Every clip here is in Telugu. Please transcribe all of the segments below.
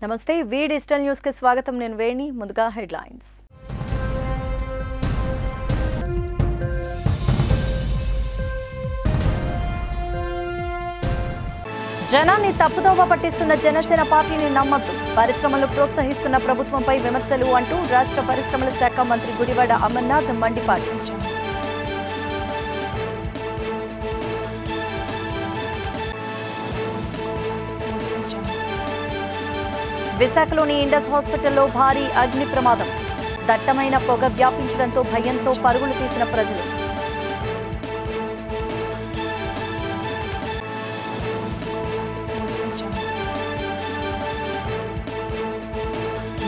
నమస్తే వి డిజిటల్ న్యూస్ కి స్వాగతం నేను వేణి ముందుగా హెడ్లైన్స్ జనాన్ని తప్పుదోవ పట్టిస్తున్న జనసేన పార్టీని నమ్మద్దు పరిశ్రమలు ప్రోత్సహిస్తున్న ప్రభుత్వంపై విమర్శలు అంటూ రాష్ట్ర పరిశ్రమల శాఖ మంత్రి గుడివాడ అమర్నాథ్ మండిపాటించారు విశాఖలోని ఇండస్ హాస్పిటల్లో భారీ అగ్ని ప్రమాదం దట్టమైన పొగ వ్యాపించడంతో భయంతో పరుగులు తీసిన ప్రజలు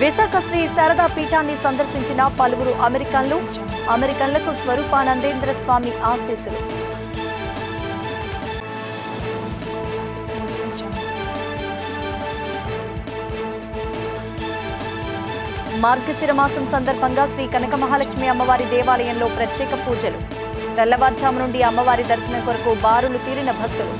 విశాఖ శ్రీ శారదా పీఠాన్ని సందర్శించిన పలువురు అమెరికన్లకు స్వరూపానందేంద్ర స్వామి ఆశీస్సులు మార్గశిర మాసం సందర్భంగా శ్రీ కనక మహాలక్ష్మి అమ్మవారి దేవాలయంలో ప్రత్యేక పూజలు తెల్లవారుజాము నుండి అమ్మవారి దర్శనం కొరకు బారులు తీరిన భక్తులు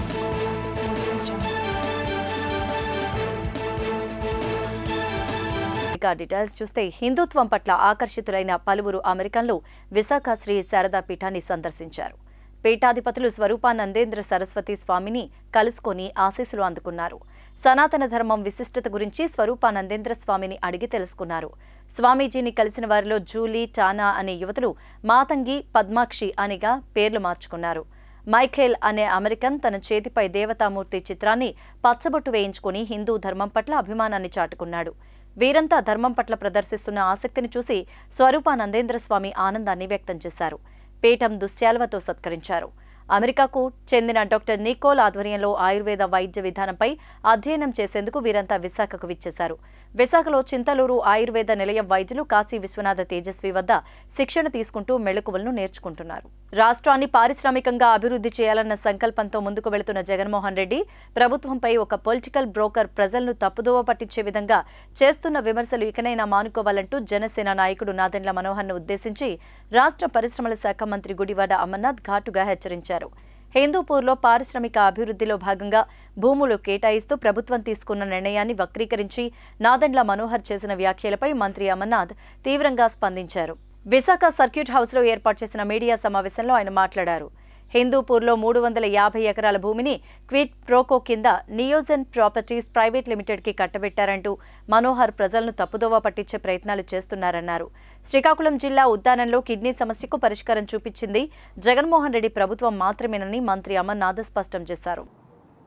ఇక డీటెయిల్స్ చూస్తే హిందుత్వం పట్ల ఆకర్షితులైన పలువురు అమెరికన్లు విశాఖ శ్రీ శారదా పీఠాన్ని సందర్శించారు పీఠాధిపతులు స్వరూపానందేంద్ర సరస్వతి స్వామిని కలుసుకొని ఆశీస్సులు అందుకున్నారు సనాతన ధర్మం విశిష్టత గురించి స్వరూపానందేంద్ర స్వామిని అడిగి తెలుసుకున్నారు స్వామీజీని కలిసిన వారిలో జూలీ టానా అనే యువతులు మాతంగి పద్మాక్షి అనిగా పేర్లు మార్చుకున్నారు మైఖేల్ అనే అమెరికన్ తన చేతిపై దేవతామూర్తి చిత్రాన్ని పచ్చబొట్టు వేయించుకుని హిందూ ధర్మం పట్ల అభిమానాన్ని చాటుకున్నాడు వీరంతా ధర్మం పట్ల ప్రదర్శిస్తున్న ఆసక్తిని చూసి స్వరూపానందేంద్ర స్వామి ఆనందాన్ని వ్యక్తం చేశారు పీఠం దుశ్శాల్వతో సత్కరించారు అమెరికాకు చెందిన డాక్టర్ నికోల్ ఆధ్వర్యంలో ఆయుర్వేద వైద్య విధానంపై అధ్యయనం చేసేందుకు వీరంతా విశాఖకు విచ్చేశారు విశాఖలో చింతలూరు ఆయుర్వేద నిలయం వైద్యులు కాశీ విశ్వనాథ తేజస్వి వద్ద శిక్షణ తీసుకుంటూ మెళకువలను నేర్చుకుంటున్నారు రాష్ట్రాన్ని పారిశ్రామికంగా అభివృద్ధి చేయాలన్న సంకల్పంతో ముందుకు వెళుతున్న జగన్మోహన్ రెడ్డి ప్రభుత్వంపై ఒక పొలిటికల్ బ్రోకర్ ప్రజలను తప్పుదోవ పట్టించే విధంగా చేస్తున్న విమర్శలు ఇకనైనా మానుకోవాలంటూ జనసేన నాయకుడు నాదెండ్ల మనోహర్ను ఉద్దేశించి రాష్ట్ర పరిశ్రమల శాఖ మంత్రి గుడివాడ అమర్నాథ్ ఘాటుగా హెచ్చరించారు హిందూపూర్లో పారిశ్రామిక అభివృద్ధిలో భాగంగా భూములు కేటాయిస్తూ ప్రభుత్వం తీసుకున్న నిర్ణయాన్ని వక్రీకరించి నాదెండ్ల మనోహర్ చేసిన వ్యాఖ్యలపై మంత్రి అమర్నాథ్ తీవ్రంగా స్పందించారు విశాఖ సర్క్యూట్ హౌస్లో ఏర్పాటు చేసిన మీడియా సమావేశంలో ఆయన మాట్లాడారు హిందూపూర్లో 350 ఎకరాల భూమిని క్విడ్ ప్రోకో కింద నియోజన్ ప్రాపర్టీస్ ప్రైవేట్ లిమిటెడ్కి కట్టబెట్టారంటూ మనోహర్ ప్రజలను తప్పుదోవ పట్టించే ప్రయత్నాలు చేస్తున్నారన్నారు శ్రీకాకుళం జిల్లా ఉద్దానంలో కిడ్నీ సమస్యకు పరిష్కారం చూపించింది జగన్మోహన్ రెడ్డి ప్రభుత్వం మాత్రమేనని మంత్రి అమర్నాథ్ స్పష్టం చేశారు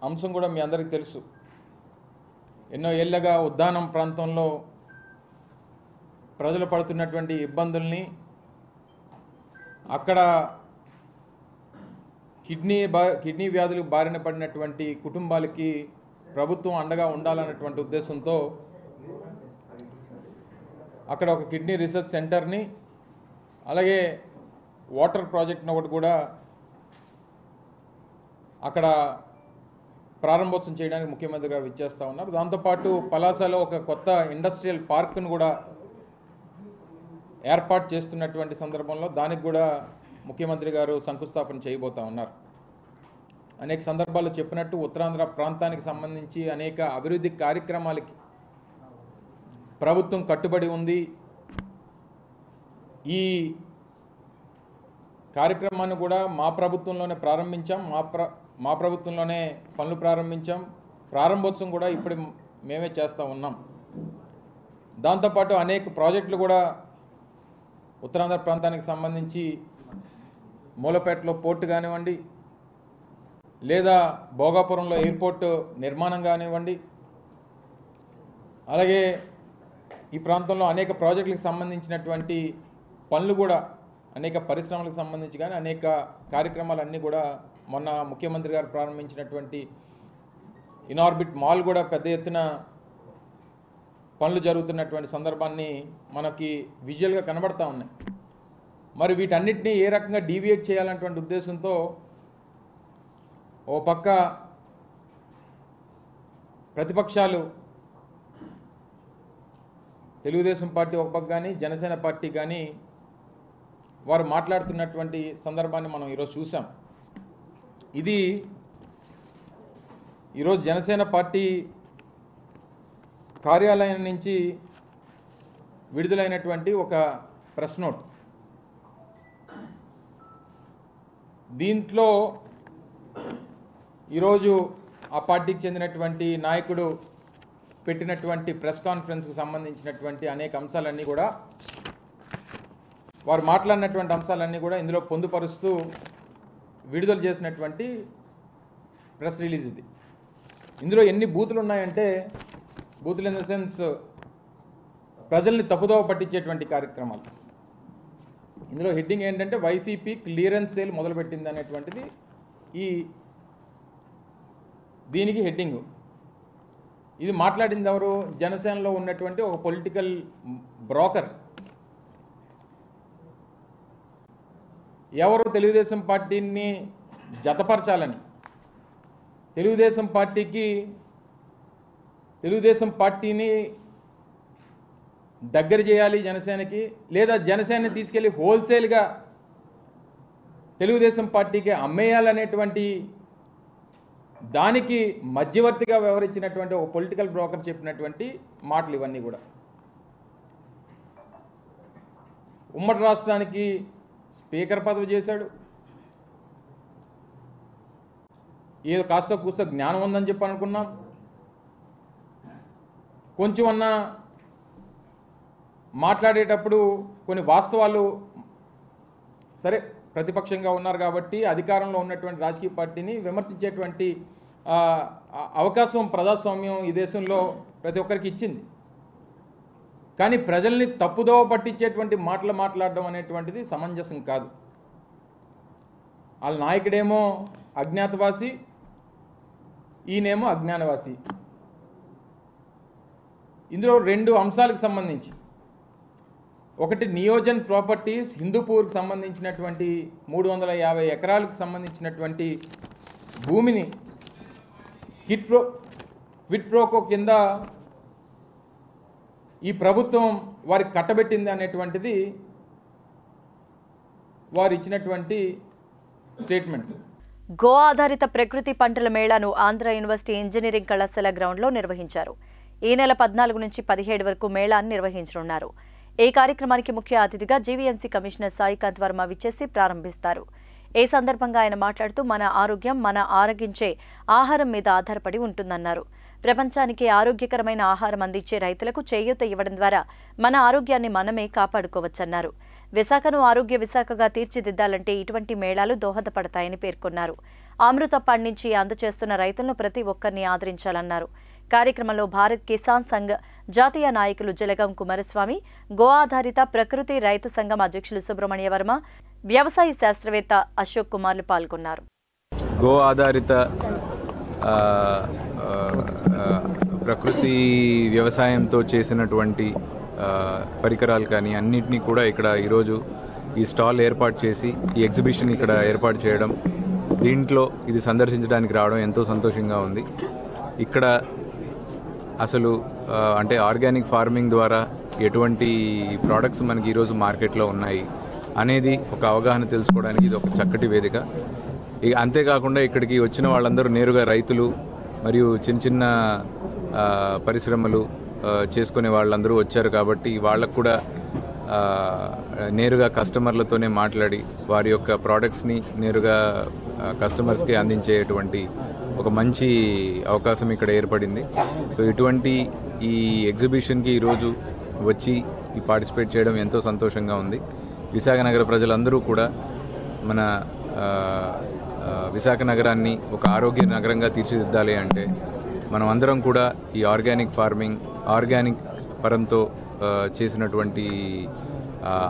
అంశం కూడా మీ అందరికీ తెలుసు ఎన్నో ఏళ్లుగా ఉద్దానం ప్రాంతంలో ప్రజలు పడుతున్నటువంటి ఇబ్బందుల్ని అక్కడ కిడ్నీ వ్యాధులు బారిన పడినటువంటి కుటుంబాలకి ప్రభుత్వం అండగా ఉండాలన్నటువంటి ఉద్దేశంతో అక్కడ ఒక కిడ్నీ రీసెర్చ్ సెంటర్ని అలాగే వాటర్ ప్రాజెక్ట్ని ఒకటి కూడా అక్కడ ప్రారంభోత్సవం చేయడానికి ముఖ్యమంత్రి గారు విచ్చేస్తూ ఉన్నారు దాంతోపాటు పలాసలో ఒక కొత్త ఇండస్ట్రియల్ పార్క్ను కూడా ఏర్పాటు చేస్తున్నటువంటి సందర్భంలో దానికి కూడా ముఖ్యమంత్రి గారు శంకుస్థాపన చేయబోతా ఉన్నారు అనేక సందర్భాల్లో చెప్పినట్టు ఉత్తరాంధ్ర ప్రాంతానికి సంబంధించి అనేక అభివృద్ధి కార్యక్రమాలకి ప్రభుత్వం కట్టుబడి ఉంది ఈ కార్యక్రమాన్ని కూడా మా ప్రభుత్వంలోనే ప్రారంభించాం మా ప్రభుత్వంలోనే పనులు ప్రారంభించాం ప్రారంభోత్సవం కూడా ఇప్పుడు మేమే చేస్తూ ఉన్నాం దాంతోపాటు అనేక ప్రాజెక్టులు కూడా ఉత్తరాంధ్ర ప్రాంతానికి సంబంధించి మూలపేటలో పోర్టు కానివ్వండి లేదా భోగాపురంలో ఎయిర్పోర్టు నిర్మాణం కానివ్వండి అలాగే ఈ ప్రాంతంలో అనేక ప్రాజెక్టులకు సంబంధించినటువంటి పనులు కూడా అనేక పరిశ్రమలకు సంబంధించి కానీ అనేక కార్యక్రమాలన్నీ కూడా మొన్న ముఖ్యమంత్రి గారు ప్రారంభించినటువంటి ఇనార్బిట్ మాల్ కూడా పెద్ద ఎత్తున పనులు జరుగుతున్నటువంటి సందర్భాన్ని మనకి విజువల్గా కనబడతా ఉన్నాయి మరి వీటన్నిటినీ ఏ రకంగా డీవియేట్ చేయాలన్నటువంటి ఉద్దేశంతో ఓ పక్క ప్రతిపక్షాలు తెలుగుదేశం పార్టీ ఒక పక్క కానీ జనసేన పార్టీ కానీ వారు మాట్లాడుతున్నటువంటి సందర్భాన్ని మనం ఈరోజు చూసాం ఇది ఈరోజు జనసేన పార్టీ కార్యాలయం నుంచి విడుదలైనటువంటి ఒక ప్రెస్ నోట్. దీంట్లో ఈరోజు ఆ పార్టీకి చెందినటువంటి నాయకుడు పెట్టినటువంటి ప్రెస్ కాన్ఫరెన్స్కి సంబంధించినటువంటి అనేక అంశాలన్నీ కూడా, వారు మాట్లాడినటువంటి అంశాలన్నీ కూడా ఇందులో పొందుపరుస్తూ విడుదల చేసినటువంటి ప్రెస్ రిలీజ్ ఇది. ఇందులో ఎన్ని బూతులు ఉన్నాయంటే, బూతులు ఇన్ ద సెన్స్ ప్రజల్ని తప్పుదోవ పట్టించేటువంటి కార్యక్రమాలు. ఇందులో హెడ్డింగ్ ఏంటంటే వైసీపీ క్లియరెన్స్ సేల్ మొదలుపెట్టింది అనేటువంటిది దీనికి హెడ్డింగు. ఇది మాట్లాడింది ఎవరు? జనసేనలో ఉన్నటువంటి ఒక పొలిటికల్ బ్రోకర్. ఎవరు? తెలుగుదేశం పార్టీని జతపరచాలని, తెలుగుదేశం పార్టీని దగ్గర చేయాలి జనసేనకి, లేదా జనసేనని తీసుకెళ్ళి హోల్సేల్గా తెలుగుదేశం పార్టీకి అమ్మేయాలనేటువంటి దానికి మధ్యవర్తిగా వ్యవహరించినటువంటి ఒక పొలిటికల్ బ్రోకర్ చెప్పినటువంటి మాటలు ఇవన్నీ కూడా. ఉమ్మడి రాష్ట్రానికి స్పీకర్ పదవి చేశాడు. ఏదో కాస్త కూస్త జ్ఞానం ఉందని చెప్పి అనుకున్నాం. కొంచెం అన్నా మాట్లాడేటప్పుడు కొన్ని వాస్తవాలు, సరే ప్రతిపక్షంగా ఉన్నారు కాబట్టి అధికారంలో ఉన్నటువంటి రాజకీయ పార్టీని విమర్శించేటువంటి అవకాశం ప్రజాస్వామ్యం ఈ దేశంలో ప్రతి ఒక్కరికి ఇచ్చింది. కానీ ప్రజల్ని తప్పుదోవ పట్టించేటువంటి మాటలు మాట్లాడడం అనేటువంటిది సమంజసం కాదు. వాళ్ళ నాయకుడేమో అజ్ఞాతవాసి, ఈయనేమో అజ్ఞానవాసి. ఇందులో రెండు అంశాలకు సంబంధించి, ఒకటి నియోజన్ ప్రాపర్టీస్ హిందూపూర్కి సంబంధించినటువంటి 350 ఎకరాలకు సంబంధించినటువంటి భూమిని క్విడ్ ప్రోకో కింద ఈ ప్రభుత్వం వారికి కట్టబెట్టింది అనేటువంటిది వారు ఇచ్చినటువంటి స్టేట్మెంట్. గో ఆధారిత ప్రకృతి పంటల మేళాను ఆంధ్ర యూనివర్సిటీ ఇంజనీరింగ్ కళాశాల గ్రౌండ్లో నిర్వహించారు. ఈ నెల 14 నుంచి 17 వరకు మేళాను నిర్వహించనున్నారు. ఈ కార్యక్రమానికి ముఖ్య అతిథిగా జీవీఎంసీ కమిషనర్ సాయికాంత్ వర్మ విచ్చేసి ప్రారంభిస్తారు. ఈ సందర్భంగా ఆయన మాట్లాడుతూ మన ఆరోగ్యం మన ఆరగించే ఆహారం మీద ఆధారపడి ఉంటుందన్నారు. ప్రపంచానికి ఆరోగ్యకరమైన ఆహారం అందించే రైతులకు చేయూత ఇవ్వడం ద్వారా మన ఆరోగ్యాన్ని మనమే కాపాడుకోవచ్చన్నారు. విశాఖను ఆరోగ్య విశాఖగా తీర్చిదిద్దాలంటే ఇటువంటి మేళాలు దోహదపడతాయని పేర్కొన్నారు. అమృత పండించి అందజేస్తున్న రైతులను ప్రతి ఒక్కరిని ఆదరించాలన్నారు. కార్యక్రమంలో భారత్ కిసాన్ సంఘ్ జాతీయ నాయకులు జలగం కుమారస్వామి, గో ఆధారిత ప్రకృతి రైతు సంఘం అధ్యక్షులు సుబ్రహ్మణ్య వర్మ, వ్యవసాయ శాస్త్రవేత్త అశోక్ కుమార్లు పాల్గొన్నారు. గో ఆధారిత ప్రకృతి వ్యవసాయంతో చేసినటువంటి పరికరాలు కానీ అన్నింటినీ కూడా ఇక్కడ ఈరోజు ఈ స్టాల్ ఏర్పాటు చేసి ఈ ఎగ్జిబిషన్ ఇక్కడ ఏర్పాటు చేయడం, దీంట్లో ఇది సందర్శించడానికి రావడం ఎంతో సంతోషంగా ఉంది. ఇక్కడ అసలు అంటే ఆర్గానిక్ ఫార్మింగ్ ద్వారా ఎటువంటి ప్రోడక్ట్స్ మనకి ఈరోజు మార్కెట్లో ఉన్నాయి అనేది ఒక అవగాహన తెలుసుకోవడానికి ఇది ఒక చక్కటి వేదిక. అంతేకాకుండా ఇక్కడికి వచ్చిన వాళ్ళందరూ నేరుగా రైతులు మరియు చిన్న చిన్న పరిశ్రమలు చేసుకునే వాళ్ళందరూ వచ్చారు కాబట్టి వాళ్ళకు కూడా నేరుగా కస్టమర్లతోనే మాట్లాడి వారి యొక్క ప్రోడక్ట్స్ని నేరుగా కస్టమర్స్కి అందించేటువంటి ఒక మంచి అవకాశం ఇక్కడ ఏర్పడింది. సో ఇటువంటి ఈ ఎగ్జిబిషన్కి ఈరోజు వచ్చి ఈ పార్టిసిపేట్ చేయడం ఎంతో సంతోషంగా ఉంది. విశాఖ నగర ప్రజలందరూ కూడా మన విశాఖ నగరాన్ని ఒక ఆరోగ్య నగరంగా తీర్చిదిద్దాలి అంటే మనం అందరం కూడా ఈ ఆర్గానిక్ ఫార్మింగ్, ఆర్గానిక్ పరంతో చేసినటువంటి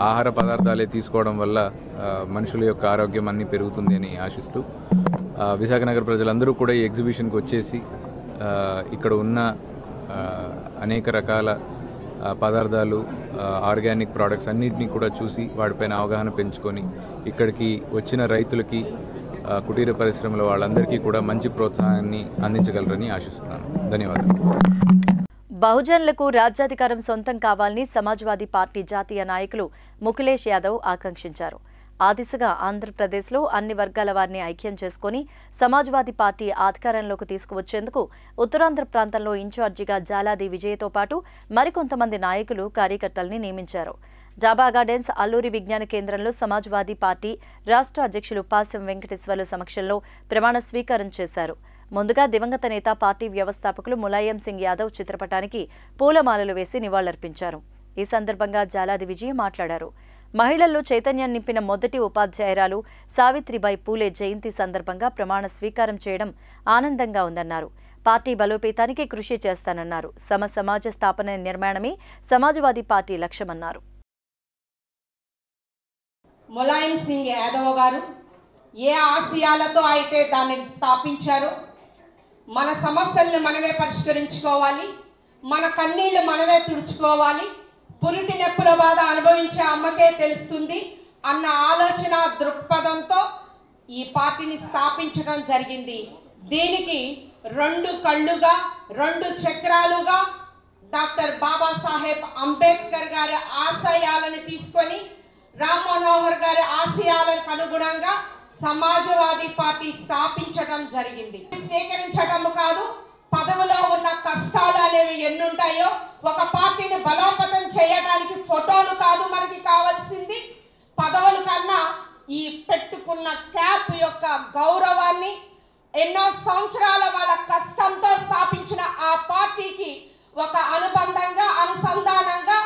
ఆహార పదార్థాలే తీసుకోవడం వల్ల మనుషుల యొక్క ఆరోగ్యం అన్నీ పెరుగుతుంది అని ఆశిస్తూ విశాఖ నగర ప్రజలందరూ కూడా ఈ ఎగ్జిబిషన్కి వచ్చేసి ఇక్కడ ఉన్న అనేక రకాల పదార్థాలు, ఆర్గానిక్ ప్రోడక్ట్స్ అన్నింటినీ కూడా చూసి వాటిపైన అవగాహన పెంచుకొని ఇక్కడికి వచ్చిన రైతులకి, కుటీర పరిశ్రమల వాళ్ళందరికీ కూడా మంచి ప్రోత్సాహాన్ని అందించగలరని ఆశిస్తున్నాను. ధన్యవాదాలు. బహుజనులకు రాజ్యాధికారం సొంతం కావాలని సమాజ్వాదీ పార్టీ జాతీయ నాయకులు ముఖిలేష్ యాదవ్ ఆకాంక్షించారు. ఆ దిశగా ఆంధ్రప్రదేశ్లో అన్ని వర్గాల వారిని ఐక్యం చేసుకుని సమాజ్వాదీ పార్టీ అధికారంలోకి తీసుకువచ్చేందుకు ఉత్తరాంధ్ర ప్రాంతంలో ఇన్ఛార్జిగా జాలాది విజయ్తో పాటు మరికొంతమంది నాయకులు కార్యకర్తల్ని నియమించారు. డాబా గార్డెన్స్ అల్లూరి విజ్ఞాన కేంద్రంలో సమాజ్వాదీ పార్టీ రాష్ట్ర అధ్యక్షులు పాసం వెంకటేశ్వర్లు సమక్షంలో ప్రమాణ స్వీకారం చేశారు. ముందుగా దివంగత నేత పార్టీ వ్యవస్థాపకులు ములాయం సింగ్ యాదవ్ చిత్రపటానికి పూలమాలలు వేసి నివాళులర్పించారు. ఈ సందర్భంగా జాలాది విజయ్ మాట్లాడారు. మహిళల్లో చైతన్యం నింపిన మొదటి ఉపాధ్యాయురాలు సావిత్రిబాయి పూలే జయంతి సందర్భంగా ప్రమాణ స్వీకారం చేయడం ఆనందంగా ఉందన్నారు. పార్టీ బలోపేతానికి కృషి చేస్తానన్నారు. సమాజ స్థాపన నిర్మాణమే సమాజ్వాదీ పార్టీ లక్ష్యమన్నారు. ములాయం సింగ్ యాదవ్ గారు ఏ ఆశయాలతో అయితే దాన్ని స్థాపించారో, మన సమస్యల్ని మనమే పరిష్కరించుకోవాలి, మన కన్నీళ్లు మనమే తుడుచుకోవాలి, పురిటి నొప్పుల బాధ అనుభవించే అమ్మకే తెలుస్తుంది అన్న ఆలోచన దృక్పథంతో ఈ పార్టీని స్థాపించడం జరిగింది. దీనికి 2 కళ్ళుగా 2 చక్రాలుగా డాక్టర్ బాబాసాహెబ్ అంబేద్కర్ గారి ఆశయాలను తీసుకొని రామ్ మనోహర్ గారి ఆశయాలకు అనుగుణంగా సమాజ్వాదీ పార్టీ స్థాపించడం జరిగింది. స్వీకరించడం కాదు, పదవిలో ఉన్న కష్టాలు అనేవి ఎన్నుంటాయో ఒక పార్టీని బలోపేతం చేయడానికి ఫోటోలు కాదు మనకి కావాల్సింది, పదవుల కన్నా ఈ పెట్టుకున్న క్యాప్ యొక్క గౌరవాన్ని, ఎన్నో సంవత్సరాల వాళ్ళ కష్టంతో స్థాపించిన ఆ పార్టీకి ఒక అనుబంధంగా అనుసంధానంగా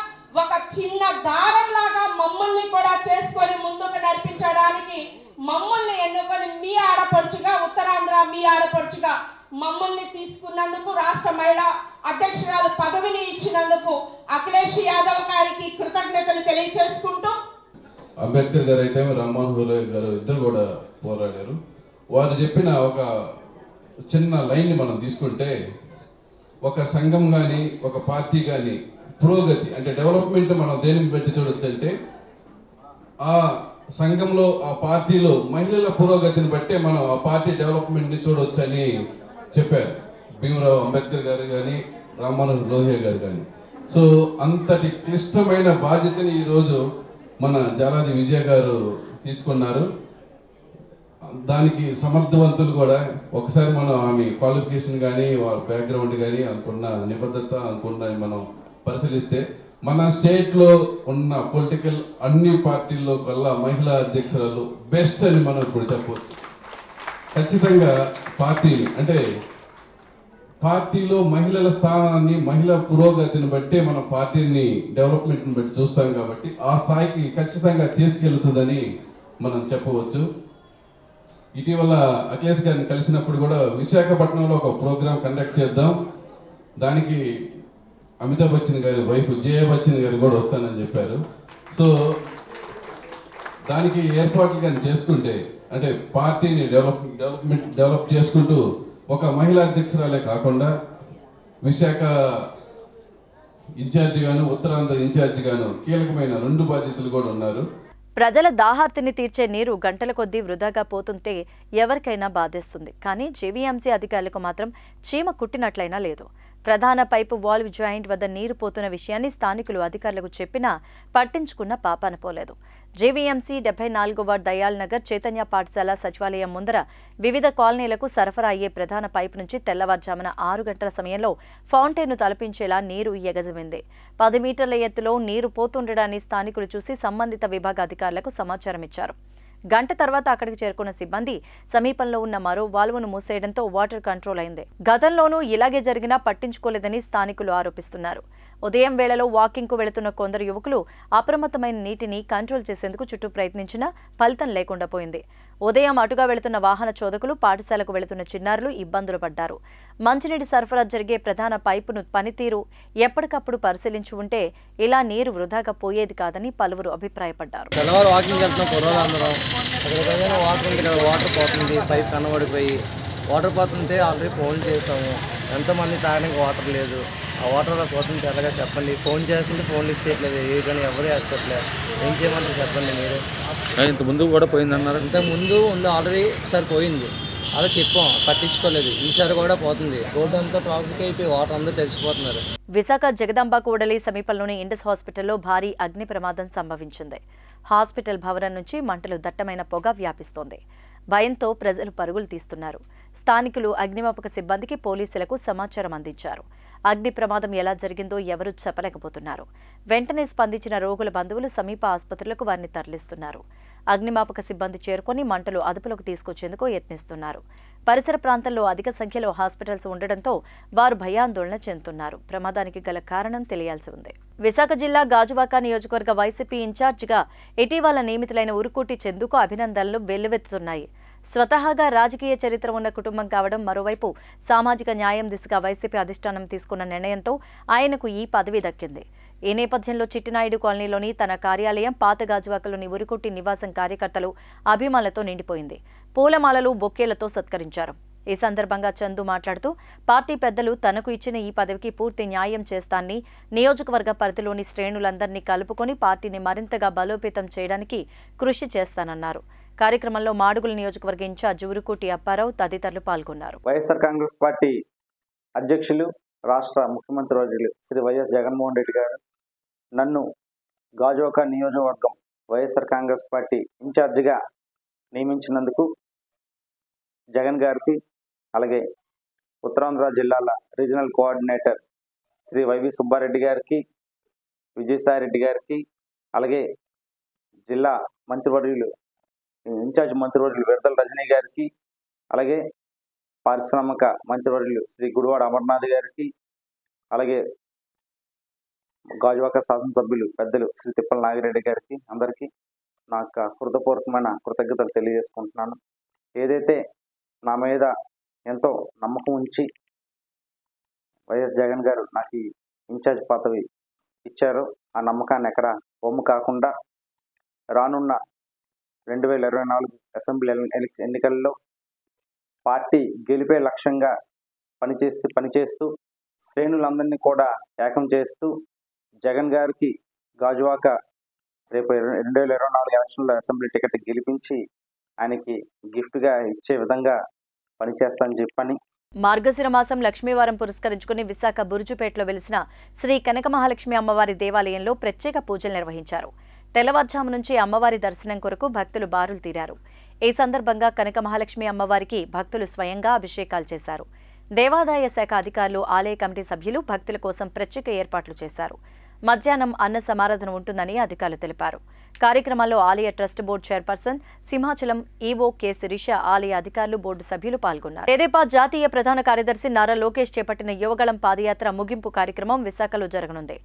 ఒక చిన్న దారంలాగా మమ్మల్ని కూడా చేసుకొని ముందుకు నడిపించడానికి మమ్మల్ని ఎన్నుకొని మీ ఆడపడుచుగా, ఉత్తరాంధ్ర మీ ఆడపడుచుగా మమ్మల్ని తీసుకున్నందుకు, రాష్ట్ర మహిళా అధ్యక్షురాలు పదవిని ఇచ్చినందుకు అఖిలేష్ యాదవ్ గారికి కృతజ్ఞతలు తెలియజేసుకుంటూ, అంబేద్కర్ గారు అయితే రామ్మోహన్ గారు ఇద్దరు కూడా పోరాడారు. వారు చెప్పిన ఒక చిన్న లైన్ని మనం తీసుకుంటే, ఒక సంఘం కానీ ఒక పార్టీ కానీ పురోగతి అంటే డెవలప్మెంట్ మనం దేనికి పెట్టి చూడొచ్చు అంటే, ఆ సంఘంలో ఆ పార్టీలో మహిళల పురోగతిని బట్టే మనం ఆ పార్టీ డెవలప్మెంట్ని చూడొచ్చు అని చెప్పారు భీమరావు అంబేద్కర్ గారు కానీ రామ్మోహన్ లోహియా గారు కానీ. సో అంతటి క్లిష్టమైన బాధ్యతని ఈరోజు మన జాలాది విజయ్ గారు తీసుకున్నారు. దానికి సమర్థవంతులు కూడా ఒకసారి మనం ఆమె క్వాలిఫికేషన్ కానీ వాళ్ళ బ్యాక్గ్రౌండ్ కానీ అనుకున్న నిబద్ధత అనుకున్న మనం పరిశీలిస్తే మన స్టేట్లో ఉన్న పొలిటికల్ అన్ని పార్టీల్లో కల్లా మహిళా అధ్యక్షురాలు బెస్ట్ అని మనం ఇప్పుడు చెప్పవచ్చు. ఖచ్చితంగా పార్టీని అంటే పార్టీలో మహిళల స్థానాన్ని, మహిళా పురోగతిని బట్టి మనం పార్టీని డెవలప్మెంట్ని బట్టి చూస్తాం కాబట్టి ఆ స్థాయికి ఖచ్చితంగా తీసుకెళ్తుందని మనం చెప్పవచ్చు. ఇటీవల అఖిలేష్ గారిని కలిసినప్పుడు కూడా విశాఖపట్నంలో ఒక ప్రోగ్రాం కండక్ట్ చేద్దాం, దానికి అమితాబ్ బచ్చన్ గారి వైఫ్ జయ బచ్చన్ గారు కూడా వస్తానని చెప్పారు. సో దానికి ఏర్పాట్లు కానీ చేసుకుంటే అంటే పార్టీని డెవలప్ చేసుకుంటూ ఒక మహిళా అధ్యక్షురాలే కాకుండా విశాఖ ఇన్ఛార్జిగాను ఉత్తరాంధ్ర ఇన్ఛార్జిగాను కీలకమైన 2 బాధ్యతలు కూడా ఉన్నారు. ప్రజల దాహార్తిని తీర్చే నీరు గంటల కొద్దీ వృధాగా పోతుంటే ఎవరికైనా బాధేస్తుంది. కానీ జీవీఎంసీ అధికారులకు మాత్రం చీమ కుట్టినట్లయినా లేదు. ప్రధాన పైపు వాల్వ్ జాయింట్ వద్ద నీరు పోతున్న విషయాన్ని స్థానికులు అధికారులకు చెప్పినా పట్టించుకున్న పాపాన పోలేదు. జీవీఎంసీ 74వ వార్డ్ దయాల్ నగర్ చైతన్య పాఠశాల సచివాలయం ముందర వివిధ కాలనీలకు సరఫరా అయ్యే ప్రధాన పైపు నుంచి తెల్లవారుజామున 6 గంటల సమయంలో ఫౌంటైన్ను తలపించేలా నీరు ఎగజమింది. 10 మీటర్ల ఎత్తులో నీరు పోతుండడాన్ని స్థానికులు చూసి సంబంధిత విభాగ అధికారులకు సమాచారం ఇచ్చారు. గంట తర్వాత అక్కడికి చేరుకున్న సిబ్బంది సమీపంలో ఉన్న మరో వాల్వును మూసేయడంతో వాటర్ కంట్రోల్ అయింది. గతంలోనూ ఇలాగే జరిగినా పట్టించుకోలేదని స్థానికులు ఆరోపిస్తున్నారు. ఉదయం వేళలో వాకింగ్కు వెళుతున్న కొందరు యువకులు అప్రమత్తమైన నీటిని కంట్రోల్ చేసేందుకు చుట్టూ ప్రయత్నించినా ఫలితం లేకుండా పోయింది. ఉదయం అటుగా వెళుతున్న వాహన చోదకులు, పాఠశాలకు వెళుతున్న చిన్నారులు ఇబ్బందులు పడ్డారు. మంచినీటి సరఫరా జరిగే ప్రధాన పైపును పనితీరు ఎప్పటికప్పుడు పరిశీలించి ఉంటే ఇలా నీరు వృధాగా పోయేది కాదని పలువురు అభిప్రాయపడ్డారు. వాటర్ పోతుంటే ఆల్రెడీ ఫోన్ చేసాము, ఎంతమంది తాగడానికి వాటర్ లేదు, ఆ వాటర్లో పోతుంటే ఎలాగా చెప్పండి. ఫోన్ చేస్తుంటే ఫోన్ లిఫ్ట్ చేయట్లేదు, ఏ కానీ ఎవరు ఎక్కట్లేదు, ఏం చేయమంటారు చెప్పండి మీరు. ఇంత ముందు కూడా పోయిందన్నారు. ఇంతకుముందు ఉంది ఆల్రెడీ ఒకసారి పోయింది, అలా చెప్పాం, పట్టించుకోలేదు. ఈసారి కూడా పోతుంది. రోడ్డు అంతా ట్రాఫిక్ అయిపోయి వాటర్ అందరూ తెలిసిపోతున్నారు. విశాఖ జగదాంబ కూడలి సమీపంలోని ఇండస్ హాస్పిటల్లో భారీ అగ్ని ప్రమాదం సంభవించింది. హాస్పిటల్ భవనం నుంచి మంటలు దట్టమైన పొగ వ్యాపిస్తోంది. భయంతో ప్రజలు పరుగులు తీస్తున్నారు. స్థానికులు అగ్నిమాపక సిబ్బందికి, పోలీసులకు సమాచారం అందించారు. అగ్ని ప్రమాదం ఎలా జరిగిందో ఎవరూ చెప్పలేకపోతున్నారు. వెంటనే స్పందించిన రోగుల బంధువులు సమీప ఆసుపత్రులకు వారిని తరలిస్తున్నారు. అగ్నిమాపక సిబ్బంది చేరుకొని మంటలు అదుపులోకి తీసుకొచ్చేందుకు యత్నిస్తున్నారు. పరిసర ప్రాంతాల్లో అధిక సంఖ్యలో హాస్పిటల్స్ ఉండడంతో వారు భయాందోళన చెందుతున్నారు. ప్రమాదానికి గల కారణం తెలియాల్సి ఉంది. విశాఖ జిల్లా గాజువాక నియోజకవర్గ వైసీపీ ఇన్ఛార్జిగా ఇటీవల నియమితులైన ఉరుకుటి చందుకు అభినందనలు వెల్లువెత్తుతున్నాయి. స్వతహాగా రాజకీయ చరిత్ర ఉన్న కుటుంబం కావడం, మరోవైపు సామాజిక న్యాయం దిశగా వైసీపీ అధిష్టానం తీసుకున్న నిర్ణయంతో ఆయనకు ఈ పదవి దక్కింది. ఈ నేపథ్యంలో చిట్టినాయుడు కాలనీలోని తన కార్యాలయం పాత గాజువాకలోని ఉరుకుటి నివాసం కార్యకర్తలు, అభిమానులతో నిండిపోయింది. పూలమాలలు, బొక్కేలతో సత్కరించారు. ఈ సందర్భంగా చందు మాట్లాడుతూ, పార్టీ పెద్దలు తనకు ఇచ్చిన ఈ పదవికి పూర్తి న్యాయం చేస్తానని, నియోజకవర్గ పరిధిలోని శ్రేణులందరినీ కలుపుకొని పార్టీని మరింతగా బలోపేతం చేయడానికి కృషి చేస్తానన్నారు. కార్యక్రమంలో మాడుగుల నియోజకవర్గ ఇన్ఛార్జ్ ఉరుకుటి అప్పారావు తదితరులు పాల్గొన్నారు. వైఎస్ఆర్ కాంగ్రెస్ పార్టీ అధ్యక్షులు, రాష్ట్ర ముఖ్యమంత్రి వర్యులు శ్రీ వైఎస్ జగన్మోహన్ రెడ్డి గారు నన్ను గాజువాక నియోజకవర్గం వైఎస్ఆర్ కాంగ్రెస్ పార్టీ ఇన్ఛార్జిగా నియమించినందుకు జగన్ గారికి, అలాగే ఉత్తరాంధ్ర జిల్లాల రీజనల్ కోఆర్డినేటర్ శ్రీ వైవి సుబ్బారెడ్డి గారికి, విజయసాయిరెడ్డి గారికి, అలాగే జిల్లా మంత్రివర్యులు ఇన్ఛార్జ్ మంత్రివర్యులు విడదల రజనీ గారికి, అలాగే పారిశ్రామిక మంత్రివర్యులు శ్రీ గుడివాడ అమర్నాథ్ గారికి, అలాగే గాజువాక శాసనసభ్యులు పెద్దలు శ్రీ తిప్పల నాగిరెడ్డి గారికి, అందరికీ నా హృదయపూర్వకమైన కృతజ్ఞతలు తెలియజేసుకుంటున్నాను. ఏదైతే నా మీద ఎంతో నమ్మకం ఉంచి వైఎస్ జగన్ గారు నాకు ఈ ఇన్ఛార్జ్ పదవి ఇచ్చారో, ఆ నమ్మకాన్ని ఎక్కడ బొమ్మ కాకుండా రానున్న 2024 అసెంబ్లీ ఎన్నికల్లో పార్టీ గెలిపే లక్ష్యంగా పనిచేస్తూ శ్రేణులందరినీ కూడా ఏకం చేస్తూ జగన్ గారికి గాజువాక రేపు 2024 ఎలక్షన్లో అసెంబ్లీ టికెట్ గెలిపించి ఆయనకి గిఫ్ట్గా ఇచ్చే విధంగా పనిచేస్తానని చెప్పని. మార్గశిర మాసం లక్ష్మీవారం పురస్కరించుకుని విశాఖ బురుజుపేటలో వెలిసిన శ్రీ కనక మహాలక్ష్మి అమ్మవారి దేవాలయంలో ప్రత్యేక పూజలు నిర్వహించారు. తెల్లవారుజాము నుంచి అమ్మవారి దర్శనం కొరకు భక్తులు బారులు తీరారు. ఈ సందర్భంగా కనక మహాలక్ష్మి అమ్మవారికి భక్తులు స్వయంగా అభిషేకాలు చేశారు. దేవాదాయ శాఖ అధికారులు, ఆలయ కమిటీ సభ్యులు భక్తుల కోసం ప్రత్యేక ఏర్పాట్లు చేశారు. మధ్యాహ్నం అన్న సమారాధన ఉంటుందని అధికారులు తెలిపారు. కార్యక్రమాల్లో ఆలయ trust board chairperson Simhachalam EO K Sirisha, ఆలయ అధికారులు, బోర్డు సభ్యులు పాల్గొన్నారు. తెదేపా జాతీయ ప్రధాన కార్యదర్శి నారా లోకేష్ చేపట్టిన యువగళం పాదయాత్ర ముగింపు కార్యక్రమం విశాఖలో జరగనుంది.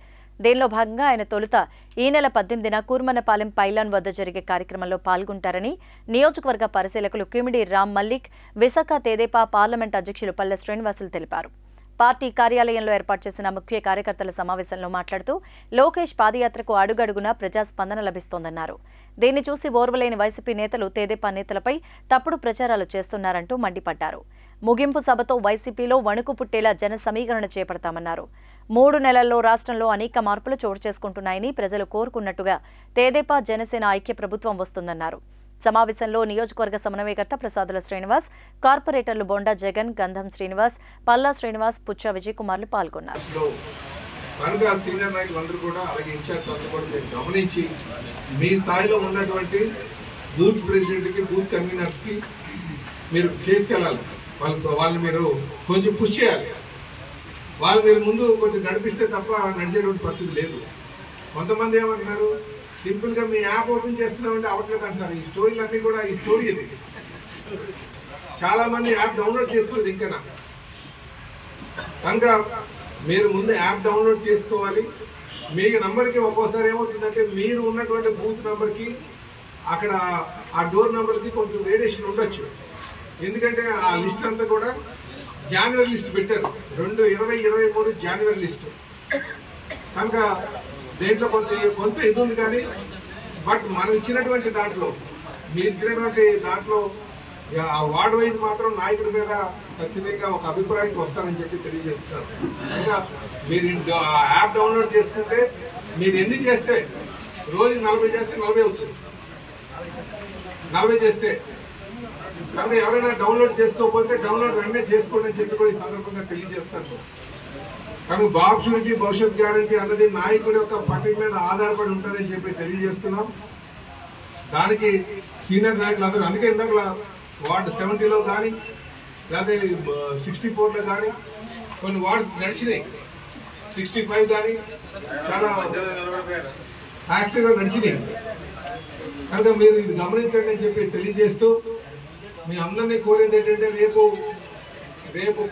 దీనిలో భాగంగా ఆయన తొలుత ఈ నెల 18న కూర్మనపాలెం పైలాన్ వద్ద జరిగే కార్యక్రమంలో పాల్గొంటారని నియోజకవర్గ పరిశీలకులు కిమిడి రామ్ మల్లిక్, విశాఖ తెదేపా పార్లమెంట్ అధ్యక్షులు పల్లె శ్రీనివాసులు తెలిపారు. పార్టీ కార్యాలయంలో ఏర్పాటు చేసిన ముఖ్య కార్యకర్తల సమావేశంలో మాట్లాడుతూ, లోకేష్ పాదయాత్రకు అడుగడుగునా ప్రజాస్పందన లభిస్తోందన్నారు. దీన్ని చూసి ఓర్వలేని వైసీపీ నేతలు తెదేపా నేతలపై తప్పుడు ప్రచారాలు చేస్తున్నారంటూ మండిపడ్డారు. ముగింపు సభతో వైసీపీలో వణుకు పుట్టేలా జన సమీకరణ చేపడతామన్నారు. 3 నెలల్లో రాష్ట్రంలో అనేక మార్పులు చోటు చేసుకుంటున్నాయని, ప్రజలు కోరుకున్నట్టుగా తెదేపా జనసేన ఐక్య ప్రభుత్వం వస్తుందన్నారు. సమావేశంలో నియోజకవర్గ సమన్వయకర్త ప్రసాదుల శ్రీనివాస్, కార్పొరేటర్లు బొండా జగన్, గంధం శ్రీనివాస్, పల్లా శ్రీనివాస్, పుచ్చ విజయ్ కుమార్లు పాల్గొన్నారు. సీనియర్ నాయకులందరూ కూడా, అలాగే ఇన్ఛార్జ్ అందరూ కూడా మీరు గమనించి మీ స్థాయిలో ఉన్నటువంటి బూత్ ప్రెసిడెంట్కి, బూత్ కన్వీనర్స్కి మీరు చేసుకెళ్ళాలి. వాళ్ళు మీరు కొంచెం పుష్ చేయాలి. వాళ్ళు మీరు ముందు కొంచెం నడిపిస్తే తప్ప నడిచేటువంటి పరిస్థితి లేదు. కొంతమంది ఏమంటున్నారు, సింపుల్గా మీ యాప్ ఓపెన్ చేస్తున్నామంటే అవ్వట్లేదు అంటున్నారు. ఈ స్టోరీలు అన్నీ కూడా ఈ స్టోరీ ఇది. చాలామంది యాప్ డౌన్లోడ్ చేసుకోలేదు ఇంకా. కనుక మీరు ముందు యాప్ డౌన్లోడ్ చేసుకోవాలి. మీ నంబర్కి ఒక్కోసారి ఏమవుతుందంటే మీరు ఉన్నటువంటి బూత్ నెంబర్కి అక్కడ ఆ డోర్ నెంబర్కి కొంచెం వేరియేషన్ ఉండొచ్చు. ఎందుకంటే ఆ లిస్ట్ అంతా కూడా జనవరి లిస్ట్ పెట్టారు, 2023 జనవరి లిస్టు. కనుక దేంట్లో కొంత ఇది ఉంది. కానీ బట్ మనం ఇచ్చినటువంటి దాంట్లో, మీరు ఇచ్చినటువంటి దాంట్లో ఆ వార్డు వైజ్ మాత్రం నాయకుడి మీద ఖచ్చితంగా ఒక అభిప్రాయానికి వస్తారని చెప్పి తెలియజేస్తున్నారు. ఇంకా మీరు యాప్ డౌన్లోడ్ చేసుకుంటే మీరు ఎన్ని చేస్తే, రోజు 40 చేస్తే 40 అవుతుంది. 40 చేస్తే కనుక ఎవరైనా డౌన్లోడ్ చేసుకోకపోతే డౌన్లోడ్ వెంటనే చేసుకోండి అని చెప్పి కూడా ఈ సందర్భంగా తెలియజేస్తాను. కనుక బాబ్ షూరిటీ భవిష్యత్ గ్యారంటీ అన్నది నాయకుడి యొక్క పట్టిక మీద ఆధారపడి ఉంటుందని చెప్పి తెలియజేస్తున్నాం. దానికి సీనియర్ నాయకులు అందరూ, అందుకే ఇందాక వార్డు 70లో కానీ లేకపోతే 64లో కానీ కొన్ని వార్డ్స్ నడిచినాయి, 65 కానీ చాలా యాక్టివ్గా నడిచినాయి. కనుక మీరు ఇది గమనించండి అని చెప్పి తెలియజేస్తూ మీ అందరినీ కోరేది ఏంటంటే రేపు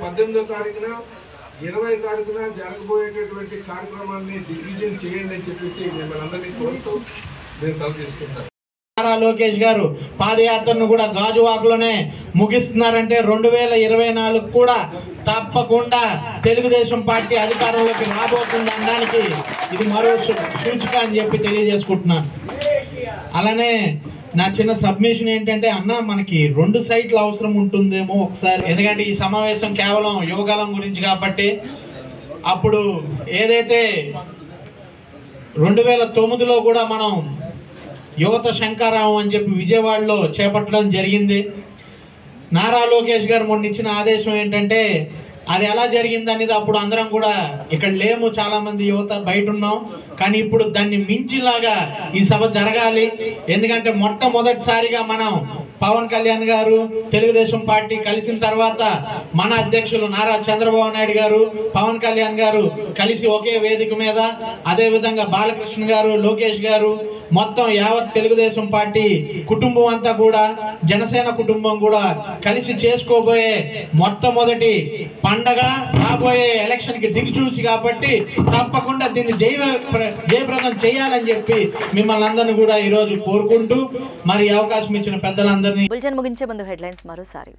18వ తారీఖున 20వ తారీఖున జరగబోయేటటువంటి కార్యక్రమాన్ని దిగ్విజయం చేయండి అని చెప్పేసి మిమ్మల్ని అందరినీ కోరుతూ నేను సెలవు తీసుకుంటాను. నారా లోకేష్ గారు పాదయాత్రను కూడా గాజువాకలోనే ముగిస్తున్నారంటే 2024 కూడా తప్పకుండా తెలుగుదేశం పార్టీ అధికారంలోకి రాబోతుంది అనడానికి ఇది మరో సూచిక అని చెప్పి తెలియజేసుకుంటున్నాను. అలానే నా చిన్న సబ్మిషన్ ఏంటంటే అన్న, మనకి 2 సైట్లు అవసరం ఉంటుందేమో ఒకసారి, ఎందుకంటే ఈ సమావేశం కేవలం యువగలం గురించి కాబట్టి. అప్పుడు ఏదైతే 2009లో కూడా మనం యువత శంకారావం అని చెప్పి విజయవాడలో చేపట్టడం జరిగింది. నారా లోకేష్ గారు మొన్న ఇచ్చిన ఆదేశం ఏంటంటే అది ఎలా జరిగింది అనేది అప్పుడు అందరం కూడా ఇక్కడ లేము, చాలా మంది యువత బయట ఉన్నాం. కానీ ఇప్పుడు దాన్ని మించిలాగా ఈ సభ జరగాలి. ఎందుకంటే మొట్టమొదటిసారిగా మనం పవన్ కళ్యాణ్ గారు తెలుగుదేశం పార్టీ కలిసిన తర్వాత మన అధ్యక్షులు నారా చంద్రబాబు నాయుడు గారు, పవన్ కళ్యాణ్ గారు కలిసి ఒకే వేదిక మీద, అదే విధంగా బాలకృష్ణ గారు, లోకేష్ గారు, మొత్తం యావత్ తెలుగుదేశం పార్టీ కుటుంబం అంతా కూడా, జనసేన కుటుంబం కూడా కలిసి చేసుకోబోయే మొట్టమొదటి పండగ రాబోయే ఎలక్షన్ కి దిగిచూసి కాబట్టి తప్పకుండా దీన్ని జయప్రదం చేయాలని చెప్పి మిమ్మల్ని అందరినీ కూడా ఈ రోజు కోరుకుంటూ మరి అవకాశం ఇచ్చిన పెద్దలందరినీ. బులెటిన్ ముగించే ముందు హెడ్లైన్స్ మరోసారి.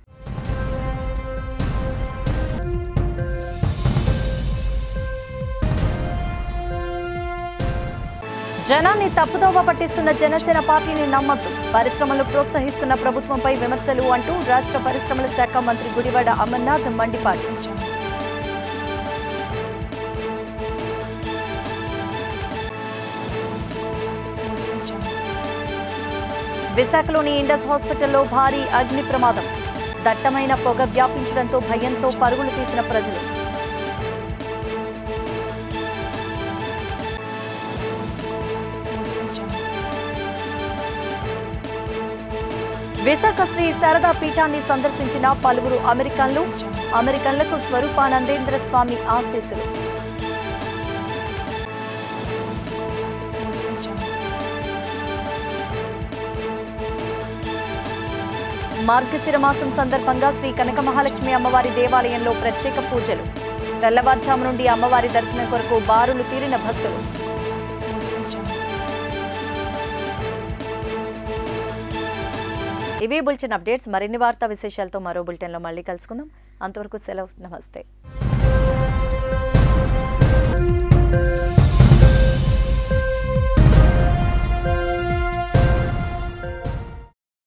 జనాన్ని తప్పుదోవ పట్టిస్తున్న జనసేన పార్టీని నమ్మద్దు, పరిశ్రమలు ప్రోత్సహిస్తున్న ప్రభుత్వంపై విమర్శలు అంటూ రాష్ట్ర పరిశ్రమల శాఖ మంత్రి గుడివాడ అమర్నాథ్ మండిపాటు. విశాఖలోని ఇండస్ హాస్పిటల్లో భారీ అగ్ని ప్రమాదం, దట్టమైన పొగ వ్యాపించడంతో భయంతో పరుగులు తీసిన ప్రజలు. విశాఖ శ్రీ శారదా పీఠాన్ని సందర్శించిన పలువురు అమెరికన్లకు స్వరూపానందేంద్ర స్వామి ఆశీస్సులు. మార్గశిర మాసం సందర్భంగా శ్రీ కనక మహాలక్ష్మి అమ్మవారి దేవాలయంలో ప్రత్యేక పూజలు, తెల్లవారుజాము నుండి అమ్మవారి దర్శనం కొరకు బారులు తీరిన భక్తులు. ఇవే బులెటిన్ అప్డేట్స్. మరిన్ని వార్తా విశేషాలతో మరో బులెటిన్లో మళ్ళీ కలుసుకుందాం. అంతవరకు సెలవు, నమస్తే.